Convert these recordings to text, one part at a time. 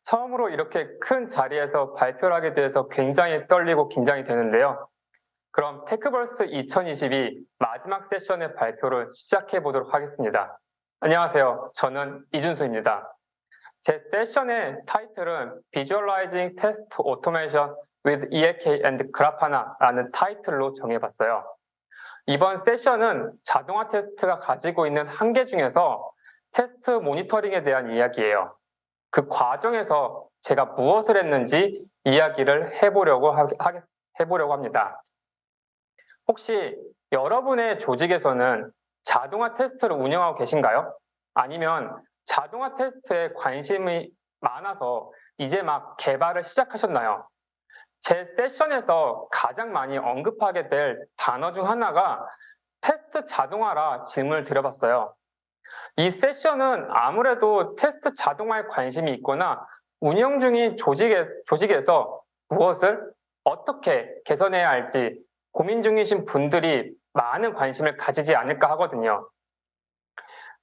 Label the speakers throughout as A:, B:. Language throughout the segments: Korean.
A: 처음으로 이렇게 큰 자리에서 발표를 하게 돼서 굉장히 떨리고 긴장이 되는데요. 그럼 테크벌스 2022 마지막 세션의 발표를 시작해 보도록 하겠습니다. 안녕하세요. 저는 이준수입니다. 제 세션의 타이틀은 Visualizing Test Automation with EAK and Grafana라는 타이틀로 정해봤어요. 이번 세션은 자동화 테스트가 가지고 있는 한계 중에서 테스트 모니터링에 대한 이야기예요. 그 과정에서 제가 무엇을 했는지 이야기를 해보려고 합니다. 혹시 여러분의 조직에서는 자동화 테스트를 운영하고 계신가요? 아니면 자동화 테스트에 관심이 많아서 이제 막 개발을 시작하셨나요? 제 세션에서 가장 많이 언급하게 될 단어 중 하나가 테스트 자동화라 질문을 드려봤어요. 이 세션은 아무래도 테스트 자동화에 관심이 있거나 운영 중인 조직에서 무엇을 어떻게 개선해야 할지 고민 중이신 분들이 많은 관심을 가지지 않을까 하거든요.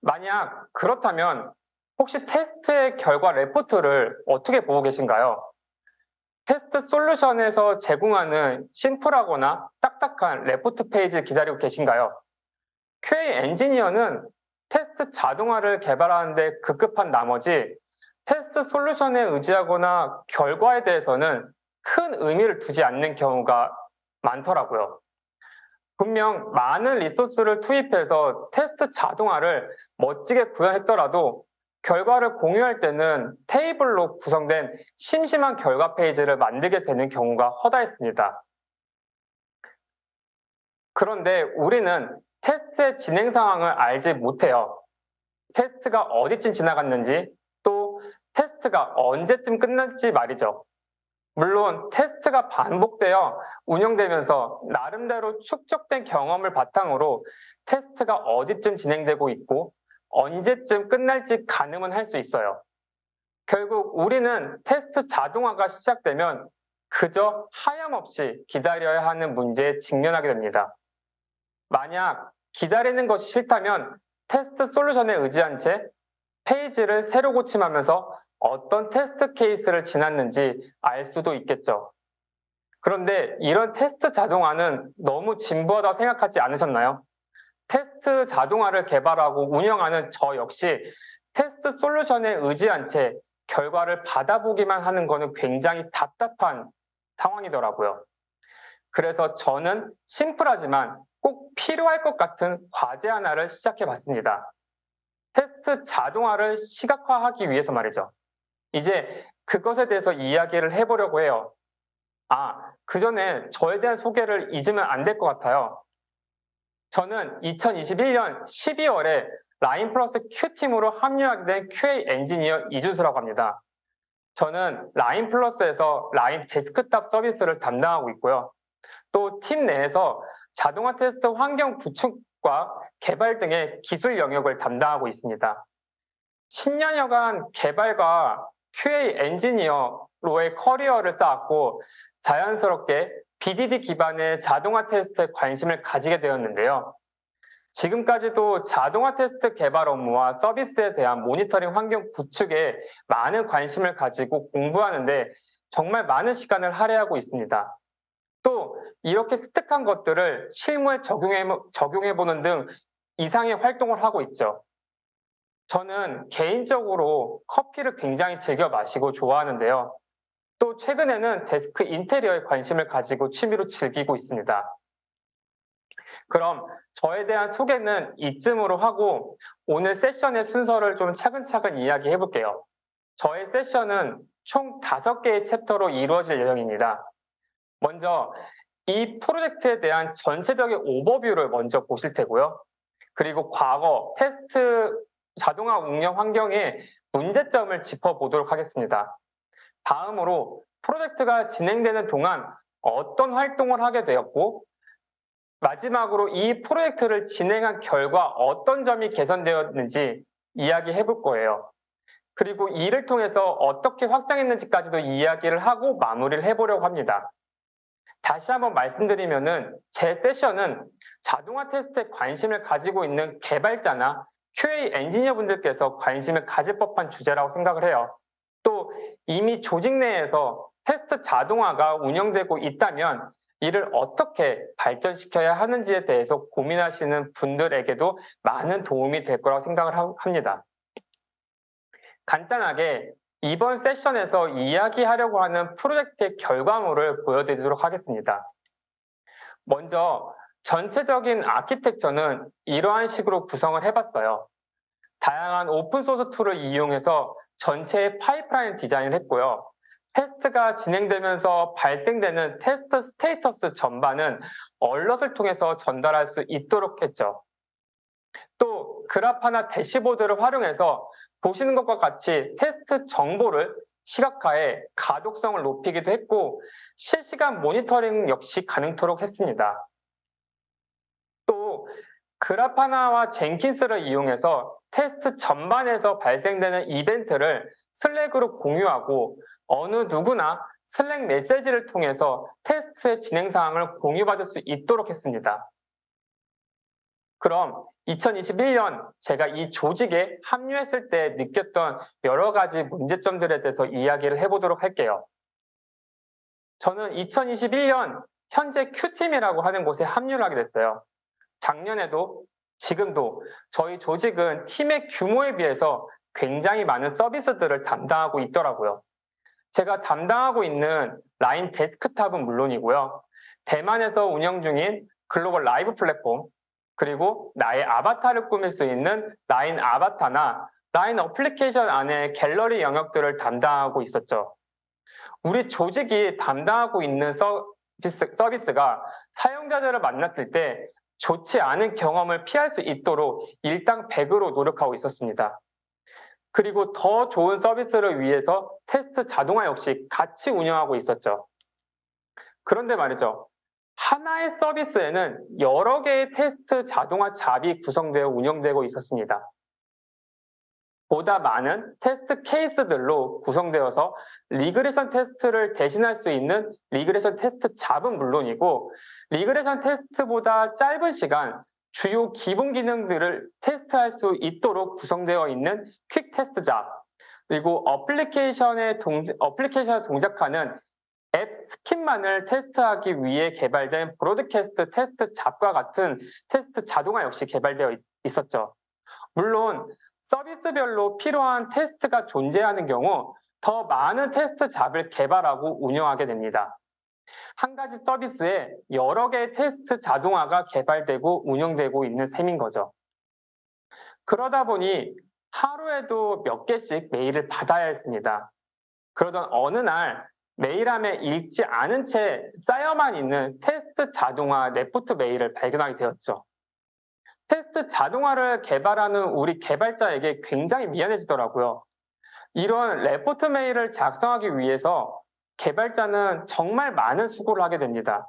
A: 만약 그렇다면 혹시 테스트의 결과 레포트를 어떻게 보고 계신가요? 테스트 솔루션에서 제공하는 심플하거나 딱딱한 레포트 페이지를 기다리고 계신가요? QA 엔지니어는 테스트 자동화를 개발하는데 급급한 나머지 테스트 솔루션에 의지하거나 결과에 대해서는 큰 의미를 두지 않는 경우가 많더라고요. 분명 많은 리소스를 투입해서 테스트 자동화를 멋지게 구현했더라도 결과를 공유할 때는 테이블로 구성된 심심한 결과 페이지를 만들게 되는 경우가 허다했습니다. 그런데 우리는 테스트의 진행 상황을 알지 못해요. 테스트가 어디쯤 지나갔는지, 또 테스트가 언제쯤 끝날지 말이죠. 물론 테스트가 반복되어 운영되면서 나름대로 축적된 경험을 바탕으로 테스트가 어디쯤 진행되고 있고 언제쯤 끝날지 가늠은 할 수 있어요. 결국 우리는 테스트 자동화가 시작되면 그저 하염없이 기다려야 하는 문제에 직면하게 됩니다. 만약 기다리는 것이 싫다면 테스트 솔루션에 의지한 채 페이지를 새로 고침하면서 어떤 테스트 케이스를 지났는지 알 수도 있겠죠. 그런데 이런 테스트 자동화는 너무 진부하다고 생각하지 않으셨나요? 테스트 자동화를 개발하고 운영하는 저 역시 테스트 솔루션에 의지한 채 결과를 받아보기만 하는 것은 굉장히 답답한 상황이더라고요. 그래서 저는 심플하지만 꼭 필요할 것 같은 과제 하나를 시작해 봤습니다. 테스트 자동화를 시각화하기 위해서 말이죠. 이제 그것에 대해서 이야기를 해보려고 해요. 그 전에 저에 대한 소개를 잊으면 안 될 것 같아요. 저는 2021년 12월에 라인플러스 Q팀으로 합류하게 된 QA 엔지니어 이준수라고 합니다. 저는 라인플러스에서 라인 데스크탑 서비스를 담당하고 있고요. 또 팀 내에서 자동화 테스트 환경 구축과 개발 등의 기술 영역을 담당하고 있습니다. 10년여간 개발과 QA 엔지니어로의 커리어를 쌓았고 자연스럽게 BDD 기반의 자동화 테스트에 관심을 가지게 되었는데요. 지금까지도 자동화 테스트 개발 업무와 서비스에 대한 모니터링 환경 구축에 많은 관심을 가지고 공부하는데 정말 많은 시간을 할애하고 있습니다. 또 이렇게 습득한 것들을 실무에 적용해보는 등 이상의 활동을 하고 있죠. 저는 개인적으로 커피를 굉장히 즐겨 마시고 좋아하는데요. 또 최근에는 데스크 인테리어에 관심을 가지고 취미로 즐기고 있습니다. 그럼 저에 대한 소개는 이쯤으로 하고 오늘 세션의 순서를 좀 차근차근 이야기해 볼게요. 저의 세션은 총 5개의 챕터로 이루어질 예정입니다. 먼저 이 프로젝트에 대한 전체적인 오버뷰를 먼저 보실 테고요. 그리고 과거 테스트 자동화 운영 환경의 문제점을 짚어보도록 하겠습니다. 다음으로 프로젝트가 진행되는 동안 어떤 활동을 하게 되었고 마지막으로 이 프로젝트를 진행한 결과 어떤 점이 개선되었는지 이야기해 볼 거예요. 그리고 이를 통해서 어떻게 확장했는지까지도 이야기를 하고 마무리를 해보려고 합니다. 다시 한번 말씀드리면은 제 세션은 자동화 테스트에 관심을 가지고 있는 개발자나 QA 엔지니어 분들께서 관심을 가질 법한 주제라고 생각을 해요. 또 이미 조직 내에서 테스트 자동화가 운영되고 있다면 이를 어떻게 발전시켜야 하는지에 대해서 고민하시는 분들에게도 많은 도움이 될 거라고 생각을 합니다. 간단하게 이번 세션에서 이야기하려고 하는 프로젝트의 결과물을 보여드리도록 하겠습니다. 먼저 전체적인 아키텍처는 이러한 식으로 구성을 해봤어요. 다양한 오픈소스 툴을 이용해서 전체의 파이프라인 디자인을 했고요. 테스트가 진행되면서 발생되는 테스트 스테이터스 전반은 얼럿을 통해서 전달할 수 있도록 했죠. 또 그래프나 대시보드를 활용해서 보시는 것과 같이 테스트 정보를 시각화해 가독성을 높이기도 했고 실시간 모니터링 역시 가능토록 했습니다. 또 그라파나와 젠킨스를 이용해서 테스트 전반에서 발생되는 이벤트를 슬랙으로 공유하고 어느 누구나 슬랙 메시지를 통해서 테스트의 진행 사항을 공유받을 수 있도록 했습니다. 그럼 2021년 제가 이 조직에 합류했을 때 느꼈던 여러 가지 문제점들에 대해서 이야기를 해보도록 할게요. 저는 2021년 현재 Q팀이라고 하는 곳에 합류를 하게 됐어요. 작년에도 지금도 저희 조직은 팀의 규모에 비해서 굉장히 많은 서비스들을 담당하고 있더라고요. 제가 담당하고 있는 라인 데스크탑은 물론이고요. 대만에서 운영 중인 글로벌 라이브 플랫폼, 그리고 나의 아바타를 꾸밀 수 있는 라인 아바타나 라인 어플리케이션 안에 갤러리 영역들을 담당하고 있었죠. 우리 조직이 담당하고 있는 서비스가 사용자들을 만났을 때 좋지 않은 경험을 피할 수 있도록 일당백으로 노력하고 있었습니다. 그리고 더 좋은 서비스를 위해서 테스트 자동화 역시 같이 운영하고 있었죠. 그런데 말이죠. 하나의 서비스에는 여러 개의 테스트 자동화 잡이 구성되어 운영되고 있었습니다. 보다 많은 테스트 케이스들로 구성되어서 리그레션 테스트를 대신할 수 있는 리그레션 테스트 잡은 물론이고 리그레션 테스트보다 짧은 시간 주요 기본 기능들을 테스트할 수 있도록 구성되어 있는 퀵 테스트 잡, 그리고 어플리케이션에 동작하는 앱 스킨만을 테스트하기 위해 개발된 브로드캐스트 테스트 잡과 같은 테스트 자동화 역시 개발되어 있었죠. 물론 서비스별로 필요한 테스트가 존재하는 경우 더 많은 테스트 잡을 개발하고 운영하게 됩니다. 한 가지 서비스에 여러 개의 테스트 자동화가 개발되고 운영되고 있는 셈인 거죠. 그러다 보니 하루에도 몇 개씩 메일을 받아야 했습니다. 그러던 어느 날 메일함에 읽지 않은 채 쌓여만 있는 테스트 자동화 레포트 메일을 발견하게 되었죠. 테스트 자동화를 개발하는 우리 개발자에게 굉장히 미안해지더라고요. 이런 레포트 메일을 작성하기 위해서 개발자는 정말 많은 수고를 하게 됩니다.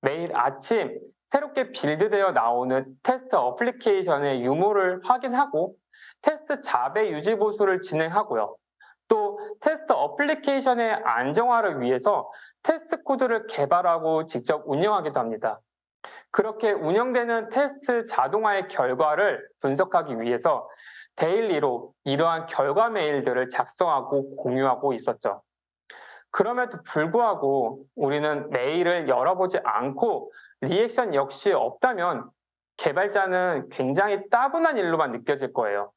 A: 매일 아침 새롭게 빌드되어 나오는 테스트 어플리케이션의 유무를 확인하고 테스트 잡의 유지 보수를 진행하고요. 또 테스트 어플리케이션의 안정화를 위해서 테스트 코드를 개발하고 직접 운영하기도 합니다. 그렇게 운영되는 테스트 자동화의 결과를 분석하기 위해서 데일리로 이러한 결과 메일들을 작성하고 공유하고 있었죠. 그럼에도 불구하고 우리는 메일을 열어보지 않고 리액션 역시 없다면 개발자는 굉장히 따분한 일로만 느껴질 거예요.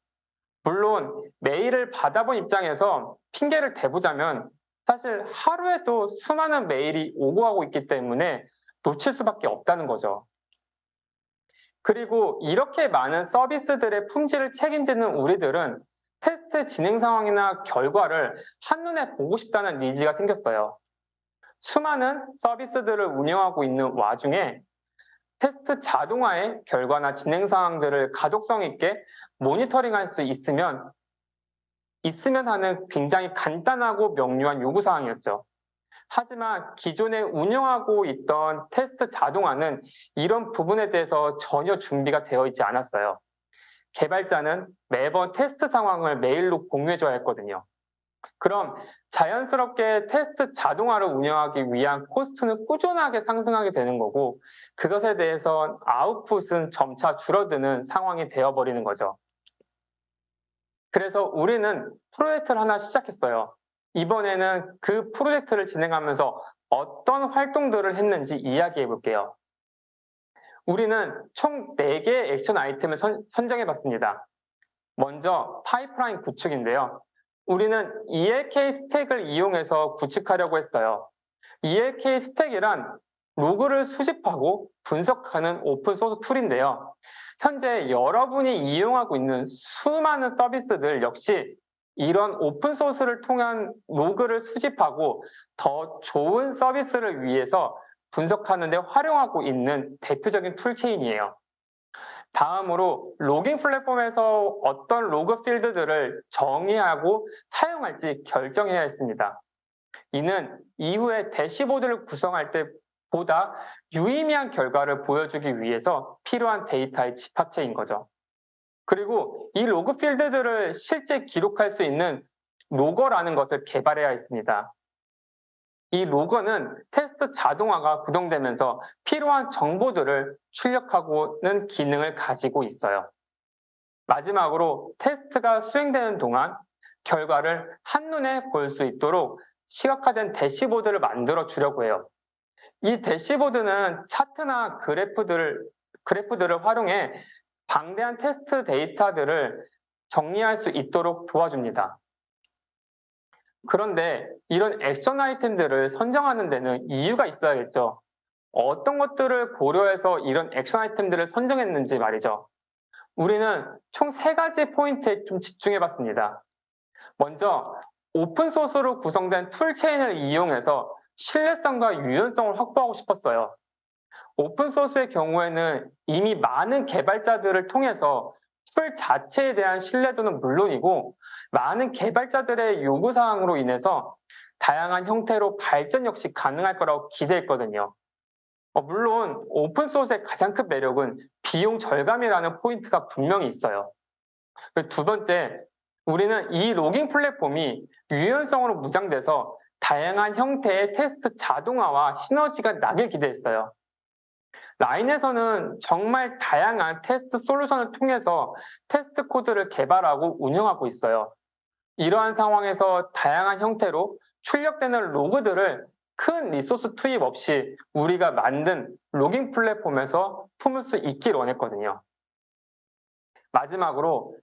A: 물론 메일을 받아본 입장에서 핑계를 대보자면 사실 하루에도 수많은 메일이 오고 가고 있기 때문에 놓칠 수밖에 없다는 거죠. 그리고 이렇게 많은 서비스들의 품질을 책임지는 우리들은 테스트 진행 상황이나 결과를 한눈에 보고 싶다는 니즈가 생겼어요. 수많은 서비스들을 운영하고 있는 와중에 테스트 자동화의 결과나 진행 상황들을 가독성 있게 모니터링할 수 있으면 하는 굉장히 간단하고 명료한 요구사항이었죠. 하지만 기존에 운영하고 있던 테스트 자동화는 이런 부분에 대해서 전혀 준비가 되어 있지 않았어요. 개발자는 매번 테스트 상황을 메일로 공유해줘야 했거든요. 그럼 자연스럽게 테스트 자동화를 운영하기 위한 코스트는 꾸준하게 상승하게 되는 거고 그것에 대해서 아웃풋은 점차 줄어드는 상황이 되어버리는 거죠. 그래서 우리는 프로젝트를 하나 시작했어요. 이번에는 그 프로젝트를 진행하면서 어떤 활동들을 했는지 이야기해 볼게요. 우리는 총 4개의 액션 아이템을 선정해 봤습니다. 먼저 파이프라인 구축인데요. 우리는 ELK 스택을 이용해서 구축하려고 했어요. ELK 스택이란 로그를 수집하고 분석하는 오픈소스 툴인데요. 현재 여러분이 이용하고 있는 수많은 서비스들 역시 이런 오픈소스를 통한 로그를 수집하고 더 좋은 서비스를 위해서 분석하는 데 활용하고 있는 대표적인 툴체인이에요. 다음으로 로깅 플랫폼에서 어떤 로그 필드들을 정의하고 사용할지 결정해야 했습니다. 이는 이후에 대시보드를 구성할 때 보다 유의미한 결과를 보여주기 위해서 필요한 데이터의 집합체인 거죠. 그리고 이 로그 필드들을 실제 기록할 수 있는 로거라는 것을 개발해야 했습니다. 이 로거는 테스트 자동화가 구동되면서 필요한 정보들을 출력하고는 기능을 가지고 있어요. 마지막으로 테스트가 수행되는 동안 결과를 한눈에 볼 수 있도록 시각화된 대시보드를 만들어 주려고 해요. 이 대시보드는 차트나 그래프들을 활용해 방대한 테스트 데이터들을 정리할 수 있도록 도와줍니다. 그런데 이런 액션 아이템들을 선정하는 데는 이유가 있어야겠죠. 어떤 것들을 고려해서 이런 액션 아이템들을 선정했는지 말이죠. 우리는 총 3가지 포인트에 좀 집중해 봤습니다. 먼저 오픈소스로 구성된 툴체인을 이용해서 신뢰성과 유연성을 확보하고 싶었어요. 오픈소스의 경우에는 이미 많은 개발자들을 통해서 툴 자체에 대한 신뢰도는 물론이고 많은 개발자들의 요구사항으로 인해서 다양한 형태로 발전 역시 가능할 거라고 기대했거든요. 물론 오픈소스의 가장 큰 매력은 비용 절감이라는 포인트가 분명히 있어요. 두 번째, 우리는 이 로깅 플랫폼이 유연성으로 무장돼서 다양한 형태의 테스트 자동화와 시너지가 나길 기대했어요. 라인에서는 정말 다양한 테스트 솔루션을 통해서 테스트 코드를 개발하고 운영하고 있어요. 이러한 상황에서 다양한 형태로 출력되는 로그들을 큰 리소스 투입 없이 우리가 만든 로깅 플랫폼에서 품을 수 있길 원했거든요. 마지막으로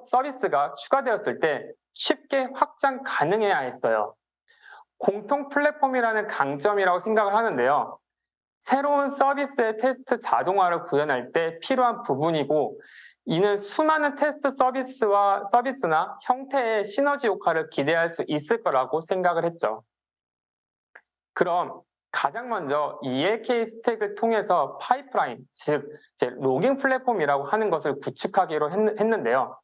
A: 서비스가 추가되었을 때 쉽게 확장 가능해야 했어요. 공통 플랫폼이라는 강점이라고 생각을 하는데요. 새로운 서비스의 테스트 자동화를 구현할 때 필요한 부분이고 이는 수많은 테스트 서비스나 형태의 시너지 효과를 기대할 수 있을 거라고 생각을 했죠. 그럼 가장 먼저 ELK 스택을 통해서 파이프라인, 즉 로깅 플랫폼이라고 하는 것을 구축하기로 했는데요.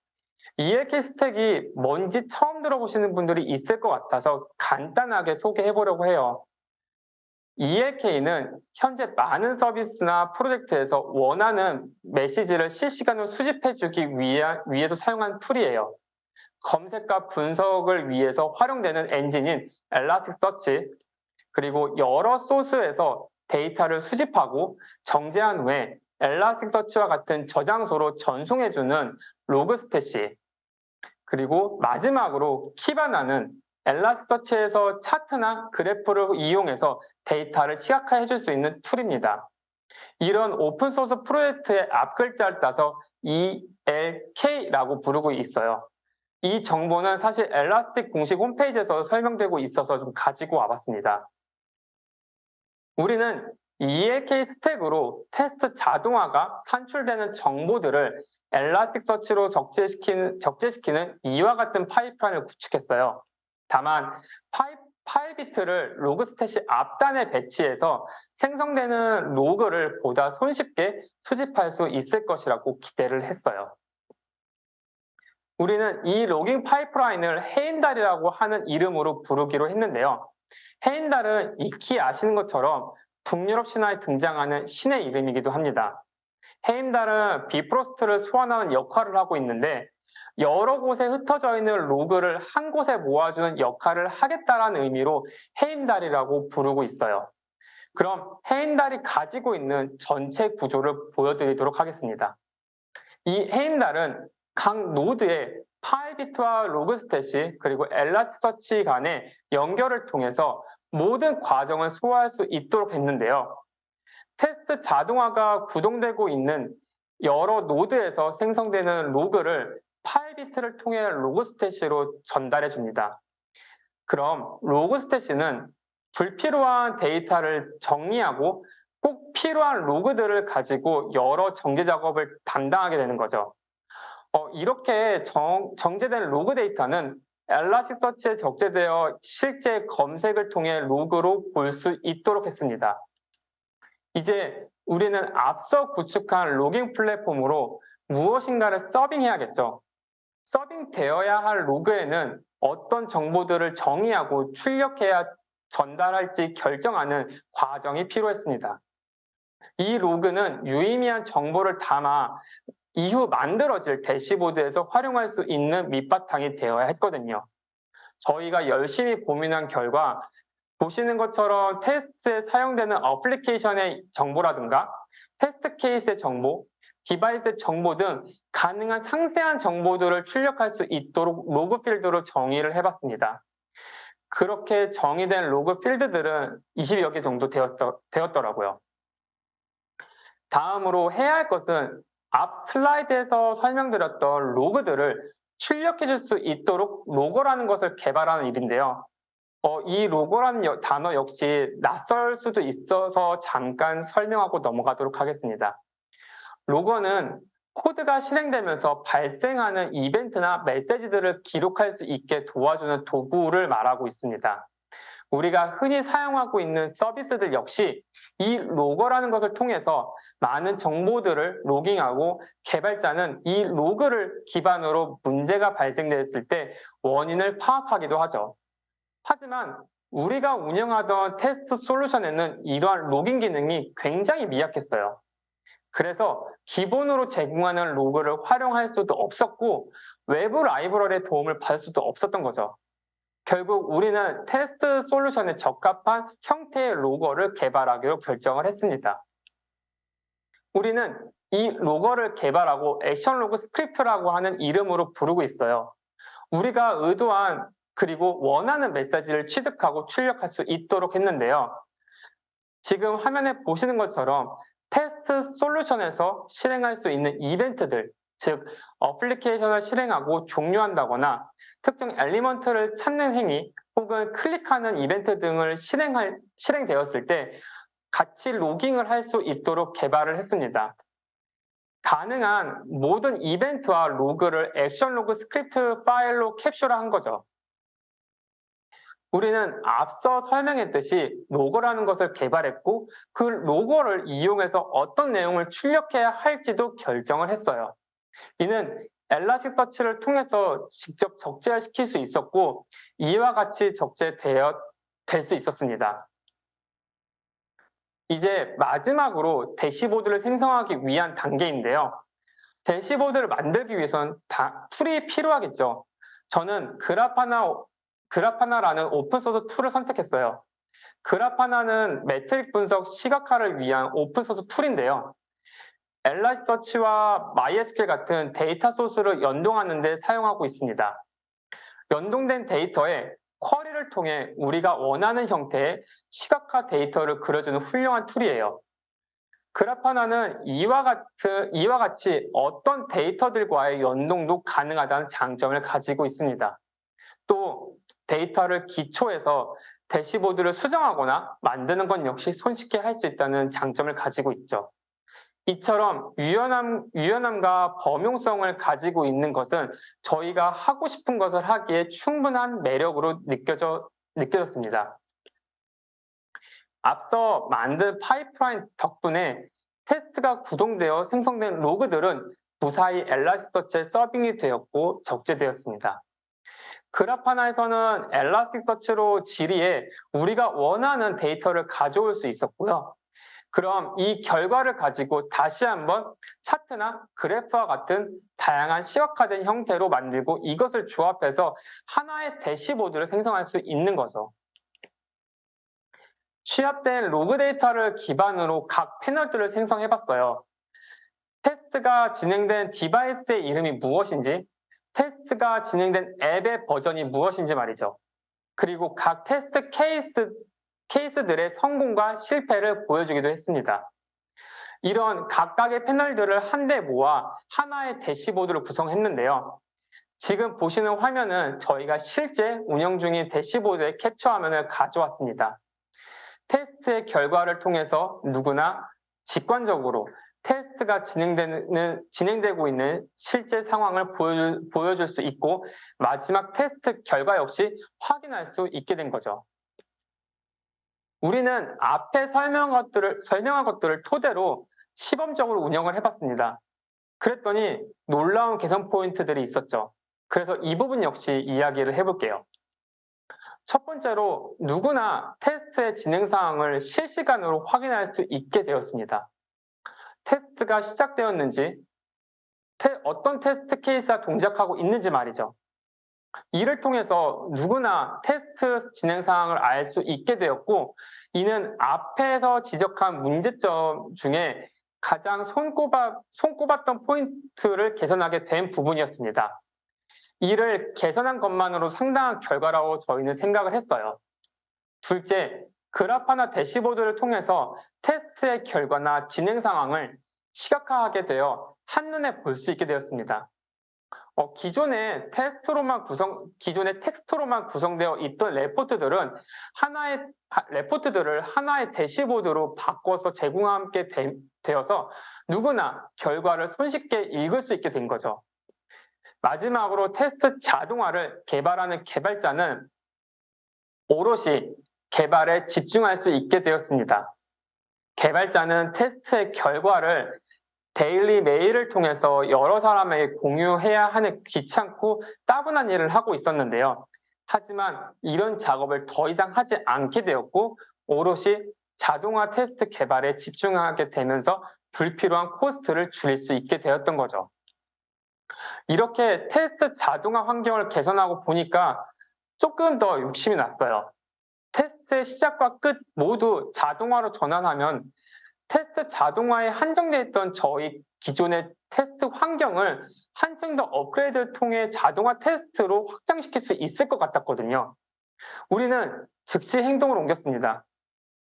A: ELK 스택이 뭔지 처음 들어보시는 분들이 있을 것 같아서 간단하게 소개해 보려고 해요. ELK는 현재 많은 서비스나 프로젝트에서 원하는 메시지를 실시간으로 수집해주기 위해서 사용한 툴이에요. 검색과 분석을 위해서 활용되는 엔진인 엘라스틱서치, 그리고 여러 소스에서 데이터를 수집하고 정제한 후에 엘라스틱서치와 같은 저장소로 전송해주는 로그스탯이, 그리고 마지막으로 키바나는 엘라스서치에서 차트나 그래프를 이용해서 데이터를 시각화해 줄 수 있는 툴입니다. 이런 오픈소스 프로젝트의 앞글자를 따서 ELK라고 부르고 있어요. 이 정보는 사실 엘라스틱 공식 홈페이지에서 설명되고 있어서 좀 가지고 와봤습니다. 우리는 ELK 스택으로 테스트 자동화가 산출되는 정보들을 엘라스틱서치로 적재시키는 이와 같은 파이프라인을 구축했어요. 다만 파일 비트를 로그스탯이 앞단에 배치해서 생성되는 로그를 보다 손쉽게 수집할 수 있을 것이라고 기대를 했어요. 우리는 이 로깅 파이프라인을 헤인달이라고 하는 이름으로 부르기로 했는데요. 헤인달은 익히 아시는 것처럼 북유럽 신화에 등장하는 신의 이름이기도 합니다. 헤임달은 비프로스트를 소환하는 역할을 하고 있는데 여러 곳에 흩어져 있는 로그를 한 곳에 모아주는 역할을 하겠다라는 의미로 헤임달이라고 부르고 있어요. 그럼 헤임달이 가지고 있는 전체 구조를 보여드리도록 하겠습니다. 이 헤임달은 각 노드에 파이비트와 로그스탯이 그리고 엘라스서치 간의 연결을 통해서 모든 과정을 소화할 수 있도록 했는데요. 테스트 자동화가 구동되고 있는 여러 노드에서 생성되는 로그를 파이비트를 통해 로그스탯으로 전달해 줍니다. 그럼 로그스탯은 불필요한 데이터를 정리하고 꼭 필요한 로그들을 가지고 여러 정제 작업을 담당하게 되는 거죠. 이렇게 정제된 로그 데이터는 엘라스서치에 적재되어 실제 검색을 통해 로그로 볼 수 있도록 했습니다. 이제 우리는 앞서 구축한 로깅 플랫폼으로 무엇인가를 서빙해야겠죠. 서빙되어야 할 로그에는 어떤 정보들을 정의하고 출력해야 전달할지 결정하는 과정이 필요했습니다. 이 로그는 유의미한 정보를 담아 이후 만들어질 대시보드에서 활용할 수 있는 밑바탕이 되어야 했거든요. 저희가 열심히 고민한 결과 보시는 것처럼 테스트에 사용되는 어플리케이션의 정보라든가 테스트 케이스의 정보, 디바이스의 정보 등 가능한 상세한 정보들을 출력할 수 있도록 로그 필드로 정의를 해봤습니다. 그렇게 정의된 로그 필드들은 20여 개 정도 되었더라고요. 다음으로 해야 할 것은 앞 슬라이드에서 설명드렸던 로그들을 출력해 줄 수 있도록 로거라는 것을 개발하는 일인데요. 이 로고라는 단어 역시 낯설 수도 있어서 잠깐 설명하고 넘어가도록 하겠습니다. 로고는 코드가 실행되면서 발생하는 이벤트나 메시지들을 기록할 수 있게 도와주는 도구를 말하고 있습니다. 우리가 흔히 사용하고 있는 서비스들 역시 이 로거라는 것을 통해서 많은 정보들을 로깅하고 개발자는 이 로그를 기반으로 문제가 발생됐을 때 원인을 파악하기도 하죠. 하지만 우리가 운영하던 테스트 솔루션에는 이러한 로깅 기능이 굉장히 미약했어요. 그래서 기본으로 제공하는 로그를 활용할 수도 없었고 외부 라이브러리의 도움을 받을 수도 없었던 거죠. 결국 우리는 테스트 솔루션에 적합한 형태의 로거를 개발하기로 결정을 했습니다. 우리는 이 로거를 개발하고 액션 로그 스크립트라고 하는 이름으로 부르고 있어요. 우리가 의도한 그리고 원하는 메시지를 취득하고 출력할 수 있도록 했는데요. 지금 화면에 보시는 것처럼 테스트 솔루션에서 실행할 수 있는 이벤트들, 즉 어플리케이션을 실행하고 종료한다거나 특정 엘리먼트를 찾는 행위 혹은 클릭하는 이벤트 등을 실행되었을 때 같이 로깅을 할 수 있도록 개발을 했습니다. 가능한 모든 이벤트와 로그를 액션 로그 스크립트 파일로 캡슐한 거죠. 우리는 앞서 설명했듯이 로고라는 것을 개발했고 그 로고를 이용해서 어떤 내용을 출력해야 할지도 결정을 했어요. 이는 엘라스티서치를 통해서 직접 적재시킬 수 있었고 이와 같이 될 수 있었습니다. 이제 마지막으로 대시보드를 생성하기 위한 단계인데요. 대시보드를 만들기 위해선 툴이 필요하겠죠. 저는 그라파나라는 오픈소스 툴을 선택했어요. 그라파나는 매트릭 분석 시각화를 위한 오픈소스 툴인데요. 엘라스서치와 MySQL 같은 데이터 소스를 연동하는 데 사용하고 있습니다. 연동된 데이터에 쿼리를 통해 우리가 원하는 형태의 시각화 데이터를 그려주는 훌륭한 툴이에요. 그라파나는 이와 같이 어떤 데이터들과의 연동도 가능하다는 장점을 가지고 있습니다. 또 데이터를 기초해서 대시보드를 수정하거나 만드는 건 역시 손쉽게 할 수 있다는 장점을 가지고 있죠. 이처럼 유연함과 범용성을 가지고 있는 것은 저희가 하고 싶은 것을 하기에 충분한 매력으로 느껴졌습니다. 앞서 만든 파이프라인 덕분에 테스트가 구동되어 생성된 로그들은 무사히 엘라스티서치에 서빙이 되었고 적재되었습니다. 그라파나에서는 엘라스티서치로 질의해 우리가 원하는 데이터를 가져올 수 있었고요. 그럼 이 결과를 가지고 다시 한번 차트나 그래프와 같은 다양한 시각화된 형태로 만들고 이것을 조합해서 하나의 대시보드를 생성할 수 있는 거죠. 취합된 로그 데이터를 기반으로 각 패널들을 생성해봤어요. 테스트가 진행된 디바이스의 이름이 무엇인지, 테스트가 진행된 앱의 버전이 무엇인지 말이죠. 그리고 각 테스트 케이스들의 성공과 실패를 보여주기도 했습니다. 이런 각각의 패널들을 한데 모아 하나의 대시보드를 구성했는데요. 지금 보시는 화면은 저희가 실제 운영 중인 대시보드의 캡처 화면을 가져왔습니다. 테스트의 결과를 통해서 누구나 직관적으로 테스트가 진행되고 있는 실제 상황을 보여줄 수 있고 마지막 테스트 결과 역시 확인할 수 있게 된 거죠. 우리는 앞에 설명한 것들을 토대로 시범적으로 운영을 해봤습니다. 그랬더니 놀라운 개선 포인트들이 있었죠. 그래서 이 부분 역시 이야기를 해볼게요. 첫 번째로 누구나 테스트의 진행 상황을 실시간으로 확인할 수 있게 되었습니다. 테스트가 시작되었는지, 어떤 테스트 케이스가 동작하고 있는지 말이죠. 이를 통해서 누구나 테스트 진행 상황을 알 수 있게 되었고, 이는 앞에서 지적한 문제점 중에 가장 손꼽았던 포인트를 개선하게 된 부분이었습니다. 이를 개선한 것만으로 상당한 결과라고 저희는 생각을 했어요. 둘째, 그래프나 대시보드를 통해서 테스트의 결과나 진행 상황을 시각화하게 되어 한눈에 볼 수 있게 되었습니다. 기존의 텍스트로만 구성되어 있던 레포트들을 하나의 대시보드로 바꿔서 제공하게 되어서 누구나 결과를 손쉽게 읽을 수 있게 된 거죠. 마지막으로 테스트 자동화를 개발하는 개발자는 오롯이 개발에 집중할 수 있게 되었습니다. 개발자는 테스트의 결과를 데일리 메일을 통해서 여러 사람에게 공유해야 하는 귀찮고 따분한 일을 하고 있었는데요. 하지만 이런 작업을 더 이상 하지 않게 되었고 오롯이 자동화 테스트 개발에 집중하게 되면서 불필요한 코스트를 줄일 수 있게 되었던 거죠. 이렇게 테스트 자동화 환경을 개선하고 보니까 조금 더 욕심이 났어요. 테스트의 시작과 끝 모두 자동화로 전환하면 테스트 자동화에 한정되어 있던 저희 기존의 테스트 환경을 한층 더 업그레이드를 통해 자동화 테스트로 확장시킬 수 있을 것 같았거든요. 우리는 즉시 행동으로 옮겼습니다.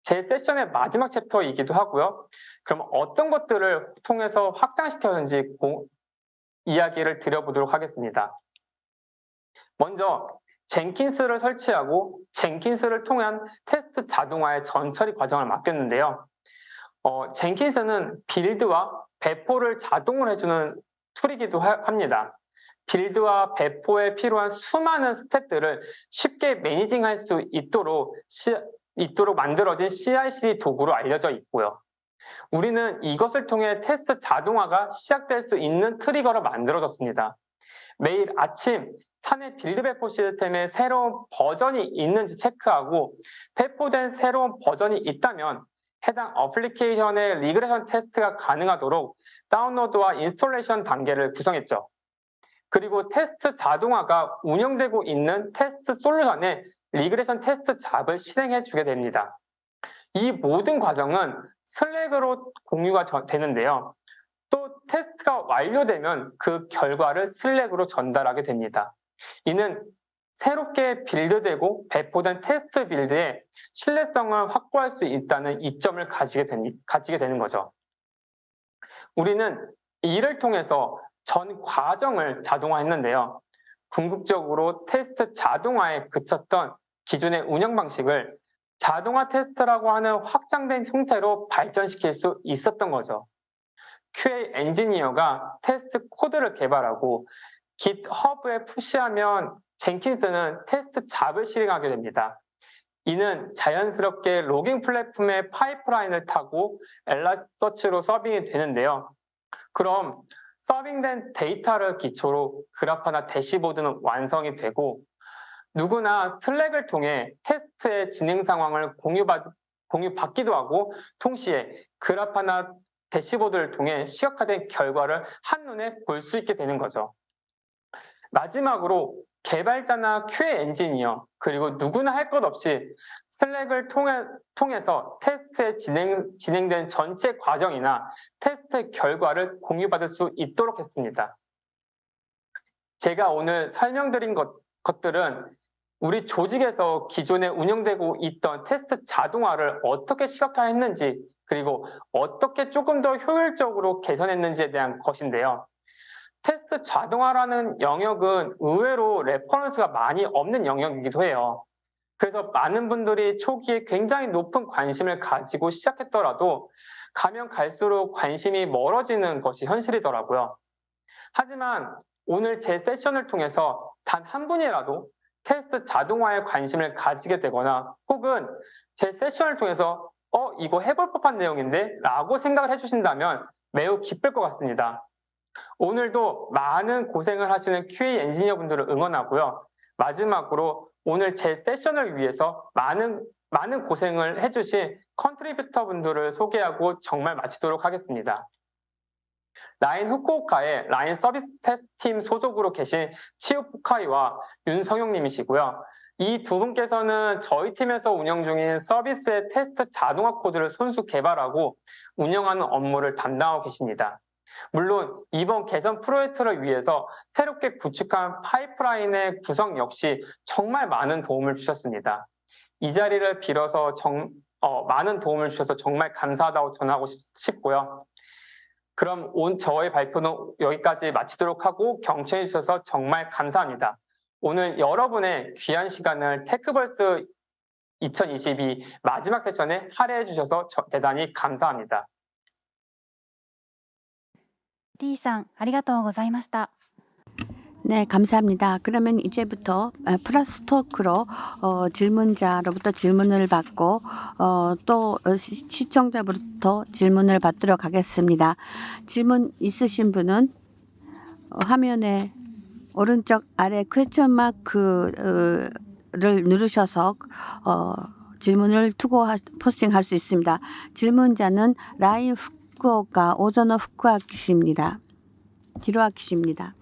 A: 제 세션의 마지막 챕터이기도 하고요. 그럼 어떤 것들을 통해서 확장시켰는지 이야기를 드려보도록 하겠습니다. 먼저 젠킨스를 설치하고 젠킨스를 통한 테스트 자동화의 전처리 과정을 맡겼는데요. 젠킨스는 빌드와 배포를 자동으로 해주는 툴이기도 합니다. 빌드와 배포에 필요한 수많은 스텝들을 쉽게 매니징할 수 있도록 만들어진 CI/CD 도구로 알려져 있고요. 우리는 이것을 통해 테스트 자동화가 시작될 수 있는 트리거를 만들어줬습니다. 매일 아침 사내 빌드 배포 시스템에 새로운 버전이 있는지 체크하고 배포된 새로운 버전이 있다면 해당 어플리케이션의 리그레션 테스트가 가능하도록 다운로드와 인스톨레이션 단계를 구성했죠. 그리고 테스트 자동화가 운영되고 있는 테스트 솔루션에 리그레션 테스트 잡을 실행해 주게 됩니다. 이 모든 과정은 슬랙으로 공유가 되는데요. 또 테스트가 완료되면 그 결과를 슬랙으로 전달하게 됩니다. 이는 새롭게 빌드되고 배포된 테스트 빌드의 신뢰성을 확보할 수 있다는 이점을 가지게 되는 거죠. 우리는 이를 통해서 전 과정을 자동화했는데요. 궁극적으로 테스트 자동화에 그쳤던 기존의 운영 방식을 자동화 테스트라고 하는 확장된 형태로 발전시킬 수 있었던 거죠. QA 엔지니어가 테스트 코드를 개발하고 GitHub에 푸시하면 젠킨스는 테스트 잡을 실행하게 됩니다. 이는 자연스럽게 로깅 플랫폼의 파이프라인을 타고 엘라스터치로 서빙이 되는데요. 그럼 서빙된 데이터를 기초로 그래프나 대시보드는 완성이 되고 누구나 슬랙을 통해 테스트의 진행 상황을 공유받기도 하고 동시에 그래프나 대시보드를 통해 시각화된 결과를 한눈에 볼 수 있게 되는 거죠. 마지막으로 개발자나 QA 엔지니어 그리고 누구나 할 것 없이 슬랙을 통해서 테스트에 진행된 전체 과정이나 테스트 결과를 공유받을 수 있도록 했습니다. 제가 오늘 설명드린 것들은 우리 조직에서 기존에 운영되고 있던 테스트 자동화를 어떻게 시각화했는지, 그리고 어떻게 조금 더 효율적으로 개선했는지에 대한 것인데요. 테스트 자동화라는 영역은 의외로 레퍼런스가 많이 없는 영역이기도 해요. 그래서 많은 분들이 초기에 굉장히 높은 관심을 가지고 시작했더라도 가면 갈수록 관심이 멀어지는 것이 현실이더라고요. 하지만 오늘 제 세션을 통해서 단 한 분이라도 테스트 자동화에 관심을 가지게 되거나 혹은 제 세션을 통해서 이거 해볼 법한 내용인데? 라고 생각을 해주신다면 매우 기쁠 것 같습니다. 오늘도 많은 고생을 하시는 QA 엔지니어 분들을 응원하고요. 마지막으로 오늘 제 세션을 위해서 많은 고생을 해주신 컨트리뷰터 분들을 소개하고 정말 마치도록 하겠습니다. 라인 후쿠오카의 라인 서비스 팀 소속으로 계신 치우 푸카이와 윤성용님이시고요. 이 두 분께서는 저희 팀에서 운영 중인 서비스의 테스트 자동화 코드를 손수 개발하고 운영하는 업무를 담당하고 계십니다. 물론 이번 개선 프로젝트를 위해서 새롭게 구축한 파이프라인의 구성 역시 정말 많은 도움을 주셨습니다. 이 자리를 빌어서 많은 도움을 주셔서 정말 감사하다고 전하고 싶고요. 그럼 저의 발표는 여기까지 마치도록 하고 경청해 주셔서 정말 감사합니다. 오늘 여러분의 귀한 시간을 테크벌스 2022 마지막 세션에 할애해 주셔서 대단히 감사합니다.
B: Tさん、ありがとうございました。
C: 네, 감사합니다. 그러면 이제부터 플러스 토크로 질문자로부터 질문을 받고 또 시청자부터 질문을 받도록 하겠습니다. 질문 있으신 분은 화면에 오른쪽 아래 퀘스천 마크를 누르셔서 질문을 포스팅할 수 있습니다. 질문자는 라인 후쿠오카 오조노 후쿠아키 씨입니다. 히로아키 씨입니다.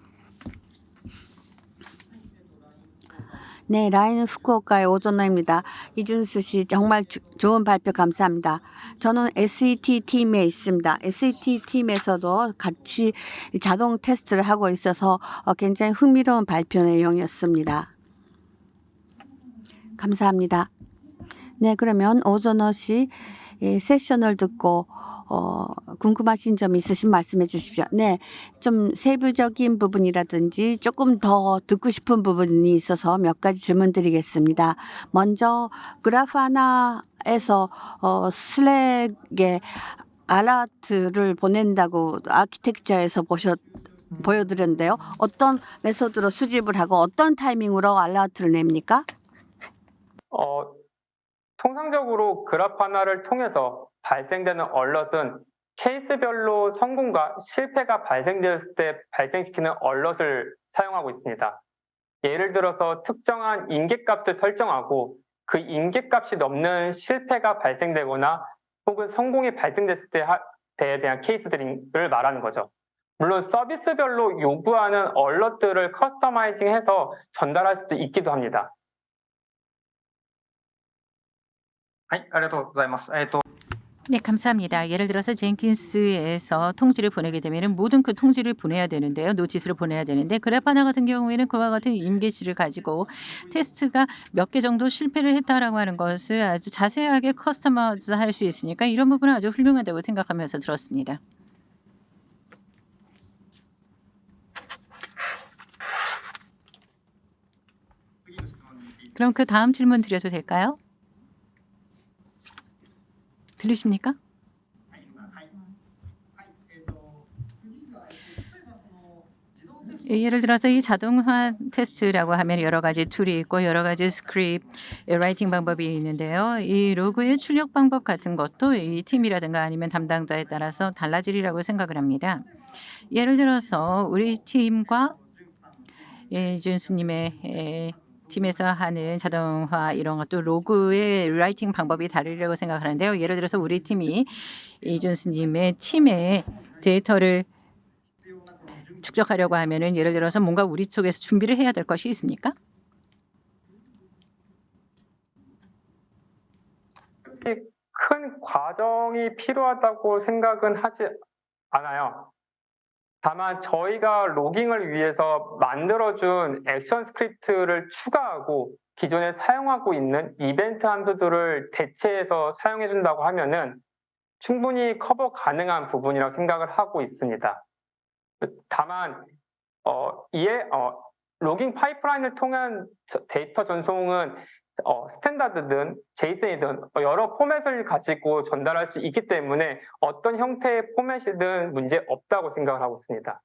C: 네, 라인 후쿠오카의 오조노입니다. 이준수 씨 정말 좋은 발표 감사합니다. 저는 SET 팀에 있습니다. SET 팀에서도 같이 자동 테스트를 하고 있어서 굉장히 흥미로운 발표 내용이었습니다. 감사합니다. 네, 그러면 오조노 씨 세션을 듣고 궁금하신 점 있으신 말씀해 주십시오. 네, 좀 세부적인 부분이라든지 조금 더 듣고 싶은 부분이 있어서 몇 가지 질문 드리겠습니다. 먼저 그라파나에서 슬랙에 알라트를 보낸다고 아키텍처에서 보여드렸는데요. 어떤 메소드로 수집을 하고 어떤 타이밍으로 알라트를 냅니까?
A: 통상적으로 그라파나를 통해서 발생되는 얼럿은 케이스별로 성공과 실패가 발생되었을 때 발생시키는 얼럿을 사용하고 있습니다. 예를 들어서 특정한 임계값을 설정하고 그 임계값이 넘는 실패가 발생되거나 혹은 성공이 발생됐을 때에 대한 케이스들을 말하는 거죠. 물론 서비스별로 요구하는 얼럿들을 커스터마이징해서 전달할 수도 있기도 합니다.
D: はい、ありがとうございます。
E: 네, 감사합니다. 예를 들어서 젠킨스에서 통지를 보내게 되면 모든 그 통지를 보내야 되는데요. 노티스를 보내야 되는데 그래파나 같은 경우에는 그와 같은 임계치를 가지고 테스트가 몇 개 정도 실패를 했다라고 하는 것을 아주 자세하게 커스터마이즈 할 수 있으니까 이런 부분은 아주 훌륭하다고 생각하면서 들었습니다. 그럼 그 다음 질문 드려도 될까요? 들리십니까? 예를 들어서 이 자동화 테스트라고 하면 여러 가지 툴이 있고 여러 가지 스크립트, 라이팅 방법이 있는데요. 이 로그의 출력 방법 같은 것도 이 팀이라든가 아니면 담당자에 따라서 달라지리라고 생각을 합니다. 예를 들어서 우리 팀과 준수님의 팀에서 하는 자동화 이런 것도 로그의 라이팅 방법이 다르리라고 생각하는데요. 예를 들어서 우리 팀이 이준수님의 팀의 데이터를 축적하려고 하면은 예를 들어서 뭔가 우리 쪽에서 준비를 해야 될 것이 있습니까?
A: 큰 과정이 필요하다고 생각은 하지 않아요. 다만 저희가 로깅을 위해서 만들어준 액션 스크립트를 추가하고 기존에 사용하고 있는 이벤트 함수들을 대체해서 사용해준다고 하면은 충분히 커버 가능한 부분이라고 생각을 하고 있습니다. 다만 로깅 파이프라인을 통한 데이터 전송은 스탠다드든 제이슨이든 여러 포맷을 가지고 전달할 수 있기 때문에 어떤 형태의 포맷이든 문제 없다고 생각을 하고 있습니다.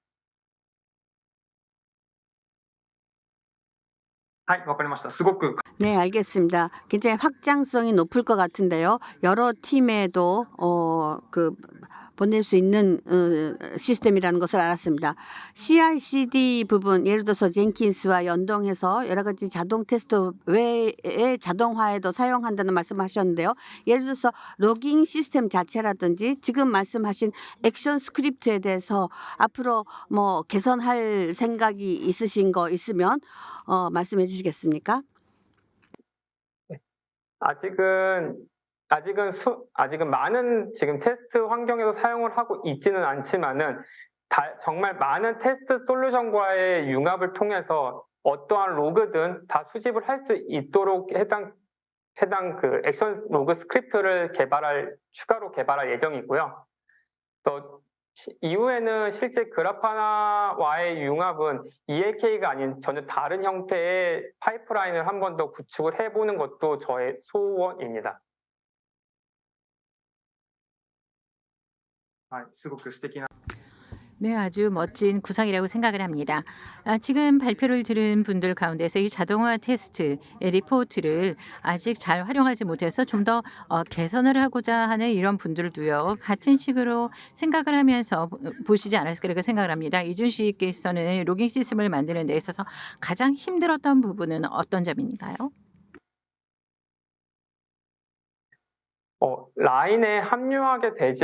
D: はい、わかりました。すごく
C: 네, 알겠습니다. 굉장히 확장성이 높을 것 같은데요. 여러 팀에도 보낼 수 있는 시스템이라는 것을 알았습니다. CI/CD 부분, 예를 들어서 젠킨스와 연동해서 여러 가지 자동 테스트 외에 자동화에도 사용한다는 말씀하셨는데요. 예를 들어서 로깅 시스템 자체라든지 지금 말씀하신 액션 스크립트에 대해서 앞으로 뭐 개선할 생각이 있으신 거 있으면 말씀해 주시겠습니까?
A: 아직은 많은 지금 테스트 환경에서 사용을 하고 있지는 않지만은 정말 많은 테스트 솔루션과의 융합을 통해서 어떠한 로그든 다 수집을 할 수 있도록 해당 그 액션 로그 스크립트를 추가로 개발할 예정이고요. 또 이후에는 실제 그라파나와의 융합은 ELK가 아닌 전혀 다른 형태의 파이프라인을 한 번 더 구축을 해보는 것도 저의 소원입니다.
D: はい、すごく素敵な
E: 네, 아주 멋진 구상이라고 생각을 합니다. 지금 발표를 들은 분들 가운데서 이 자동화 테스트의 리포트를 아직 잘 활용하지 못해서 좀 더 개선을 하고자 하는 이런 분들도요. 같은 식으로 생각을 하면서 보시지 않았을까 생각을 합니다. 이준 씨께서는 로깅 시스템을 만드는 데 있어서 가장 힘들었던 부분은 어떤 점인가요?
A: 라인에 합류하게 된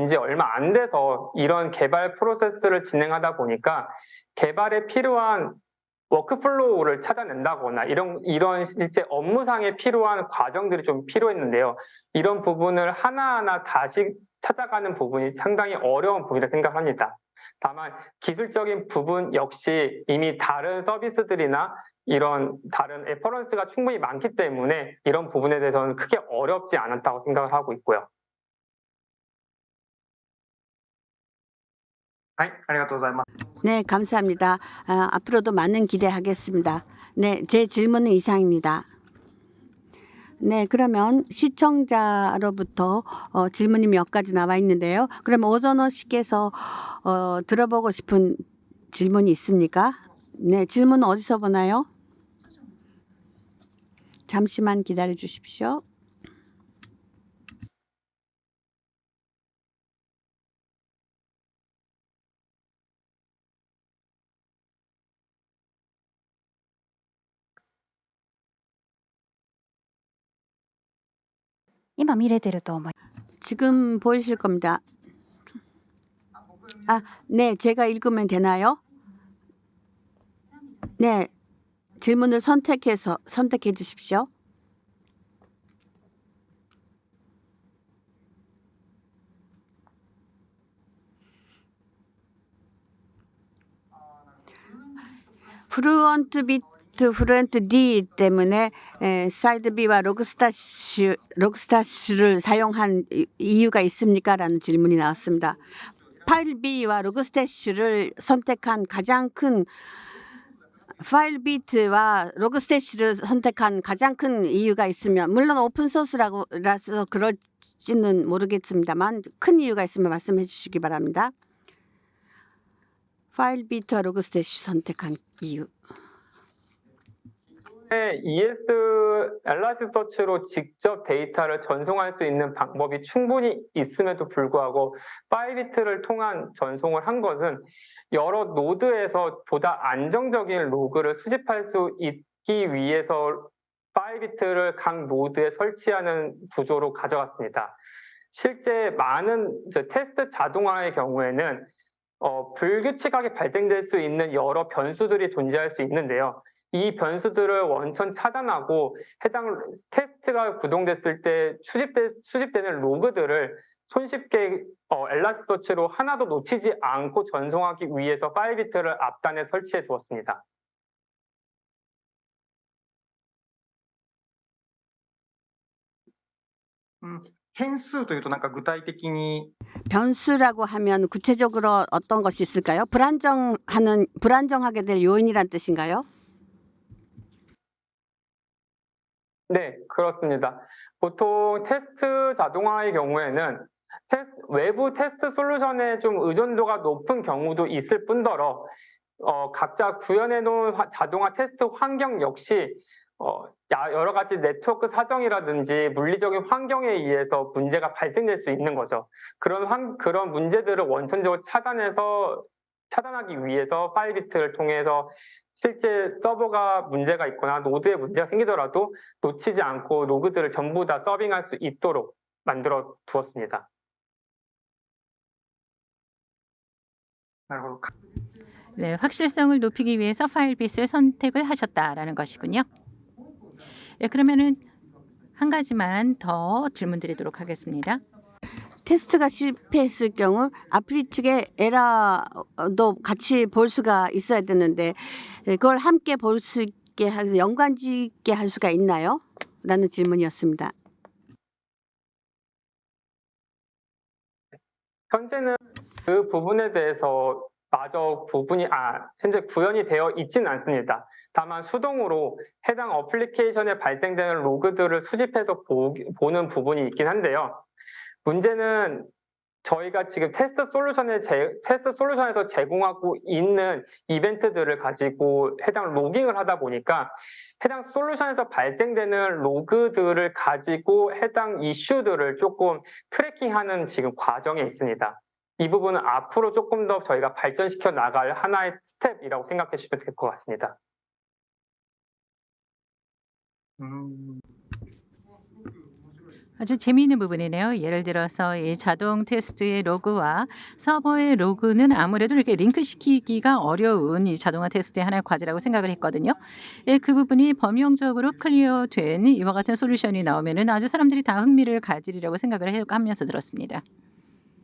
A: 지 얼마 안 돼서 이런 개발 프로세스를 진행하다 보니까 개발에 필요한 워크플로우를 찾아낸다거나 이런 실제 업무상에 필요한 과정들이 좀 필요했는데요. 이런 부분을 하나하나 다시 찾아가는 부분이 상당히 어려운 부분이라 생각합니다. 다만 기술적인 부분 역시 이미 다른 서비스들이나 이런 다른 레퍼런스가 충분히 많기 때문에 이런 부분에 대해서는 크게 어렵지 않았다고 생각을 하고 있고요.
D: はい、ありがとうございます。
C: 네, 감사합니다. 앞으로도 많은 기대하겠습니다. 네, 제 질문은 이상입니다. 네, 그러면 시청자로부터 질문이 몇 가지 나와 있는데요. 그럼 오전호 씨께서 들어보고 싶은 질문이 있습니까? 네, 질문은 어디서 보나요? 잠시만 기다려 주십시오. 지금 보이실 겁니다. 네, 제가 읽으면 되나요? 네, 질문을 선택해 주십시오. 플루언트 비트, 플루언트 D 때문에 사이드 B와 록스타시를 사용한 이유가 있습니까? 라는 질문이 나왔습니다. 파일 B와 록스타시를 선택한 가장 큰 파일 비트와 록스타시를 선택한 가장 큰 이유가 있으면 물론 오픈 소스라서 그럴지는 모르겠습니다만 큰 이유가 있으면 말씀해 주시기 바랍니다. 파일 비트와 록스타시 선택한 이유.
A: ES 엘라스서치로 직접 데이터를 전송할 수 있는 방법이 충분히 있음에도 불구하고 파이비트를 통한 전송을 한 것은 여러 노드에서 보다 안정적인 로그를 수집할 수 있기 위해서 파이비트를 각 노드에 설치하는 구조로 가져갔습니다. 실제 많은 테스트 자동화의 경우에는 불규칙하게 발생될 수 있는 여러 변수들이 존재할 수 있는데요. 이 변수들을 원천 차단하고 해당 테스트가 구동됐을 때 수집되는 로그들을 손쉽게 엘라스토치로 하나도 놓치지 않고 전송하기 위해서 파일 비트를 앞단에 설치해 두었습니다.
D: 음, 変数というとなんか具体的に
C: 변수라고 하면 구체적으로 어떤 것이 있을까요? 불안정하게 될 요인이란 뜻인가요?
A: 네, 그렇습니다. 보통 테스트 자동화의 경우에는 외부 테스트 솔루션에 좀 의존도가 높은 경우도 있을 뿐더러 각자 구현해 놓은 자동화 테스트 환경 역시 여러 가지 네트워크 사정이라든지 물리적인 환경에 의해서 문제가 발생될 수 있는 거죠. 그런 문제들을 원천적으로 차단하기 위해서 파일 비트를 통해서 실제 서버가 문제가 있거나 노드에 문제가 생기더라도 놓치지 않고 로그들을 전부 다 서빙할 수 있도록 만들어 두었습니다.
D: なるほど。
E: 네, 확실성을 높이기 위해서 파일빗을 선택을 하셨다라는 것이군요. 네, 그러면은 한 가지만 더 질문 드리도록 하겠습니다.
C: 테스트가 실패했을 경우 아프리 측의 에러도 같이 볼 수가 있어야 되는데 그걸 함께 볼 수 있게 해서 연관짓게 할 수가 있나요? 라는 질문이었습니다.
A: 현재는 그 부분에 대해서 현재 구현이 되어 있지는 않습니다. 다만 수동으로 해당 어플리케이션에 발생되는 로그들을 수집해서 보는 부분이 있긴 한데요. 문제는 저희가 지금 테스트 솔루션에서 제공하고 있는 이벤트들을 가지고 해당 로깅을 하다 보니까 해당 솔루션에서 발생되는 로그들을 가지고 해당 이슈들을 조금 트래킹하는 지금 과정에 있습니다. 이 부분은 앞으로 조금 더 저희가 발전시켜 나갈 하나의 스텝이라고 생각해 주시면 될 것 같습니다.
E: 아주 재미있는 부분이네요. 예를 들어서 이 자동 테스트의 로그와 서버의 로그는 아무래도 이렇게 링크시키기가 어려운 이 자동화 테스트의 하나의 과제라고 생각을 했거든요. 예, 그 부분이 범용적으로 클리어된 이와 같은 솔루션이 나오면은 아주 사람들이 다 흥미를 가지리라고 생각을 하면서 들었습니다.